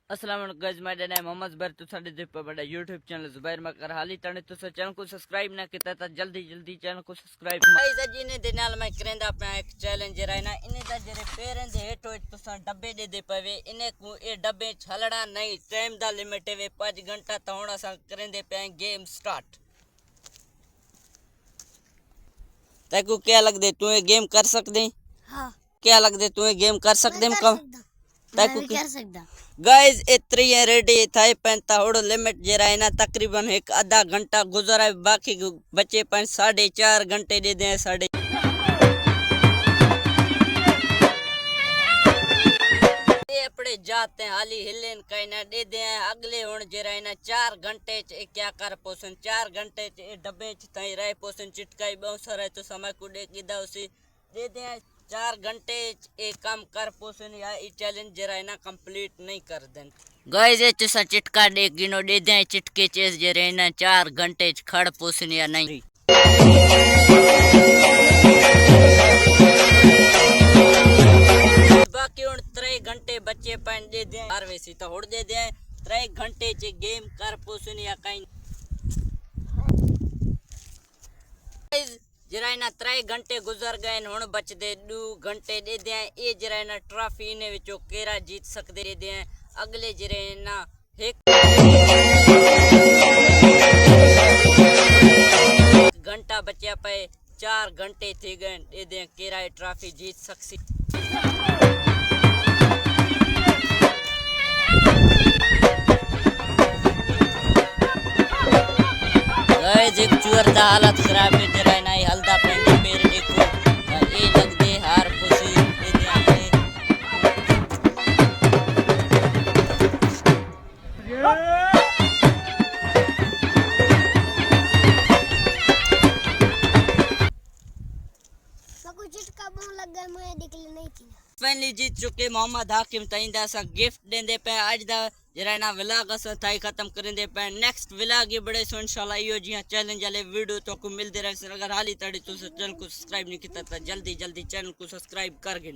अस्सलाम वालेकुम guys, my name है मोहम्मद ज़ुबैर। तो साडे दे पे बड़ा यूट्यूब चैनल ज़ुबैर मकर हाली तने तो चैनल को सब्सक्राइब ना किया तो जल्दी चैनल को सब्सक्राइब गाइस अज इने दे नाल मैं करेंदा अपना एक चैलेंज रहना इने दा जेरे पेरें दे हेठ होए तो डब्बे दे पवे इने को ए डब्बे छलड़ा नहीं टाइम दा लिमिट है 5 घंटा तो हुन असा करेंदे पे गेम स्टार्ट। तेको क्या लगदे तू ये गेम कर सकदे? हाँ क्या लगदे तू ये गेम कर सकदे? मैं भी कर सकदा। गाइस इतनी रेडी थे पैंता होड़ लिमिट जरा है ना तकरीबन एक आधा घंटा गुजरा बाकी बचे 4.5 घंटे दे दें साढ़े अपने जाते हैं हाली हिलेन कहना दे दे अगले हुन जरा है ना 4 घंटे च क्या कर पोसन 4 घंटे च डब्बे च तई रहे पोसन चिटकाई बहुत रहे तो समय को दे गिदा उसे दे दे 4 घंटे एक काम कर पोसन या ये चैलेंज जरा है ना कंप्लीट नहीं कर दें। गाइस ये चसा चिटका दे गिनो दे दे चिटके चेस जरा है ना 4 घंटे खड़ पोसन या नहीं बाकी हुन 3 घंटे बच्चे पन दे दे हर वैसी तो होड़ दे दे 3 घंटे च गेम कर पोसन या कहीं जरा 3 घंटे गुजर गए हुन बचदे 2 घंटे दे दे ये जरा ट्रॉफी ने विचो केरा जीत सकदे दे अगले जरा एक घंटा बचा पे 4 घंटे थी गए दे दे केरा ट्रॉफी जीत सकसी। गाइस एक चूर दा हालत खराब है जरा ना हल्दा पेंड पेर देखो ये लग दे हार पुसी दे दे आके सबको चिटका बोन लग गया मुझे दिखले नहीं थी। फाइनली जीत चुके मोहम्मद हाकिम ताइंदा सा गिफ्ट देंदे पे आज दा जरा ना व्लॉग अस थाई खत्म करेंदे पे नेक्स्ट व्लॉग ये बड़े सो इंशाल्लाह यो जिया चैलेंज वाले वीडियो तो को मिलदे रहे अगर हाली तड़ी तो चैनल को सब्सक्राइब नहीं किया तो जल्दी चैनल को सब्सक्राइब कर गिन।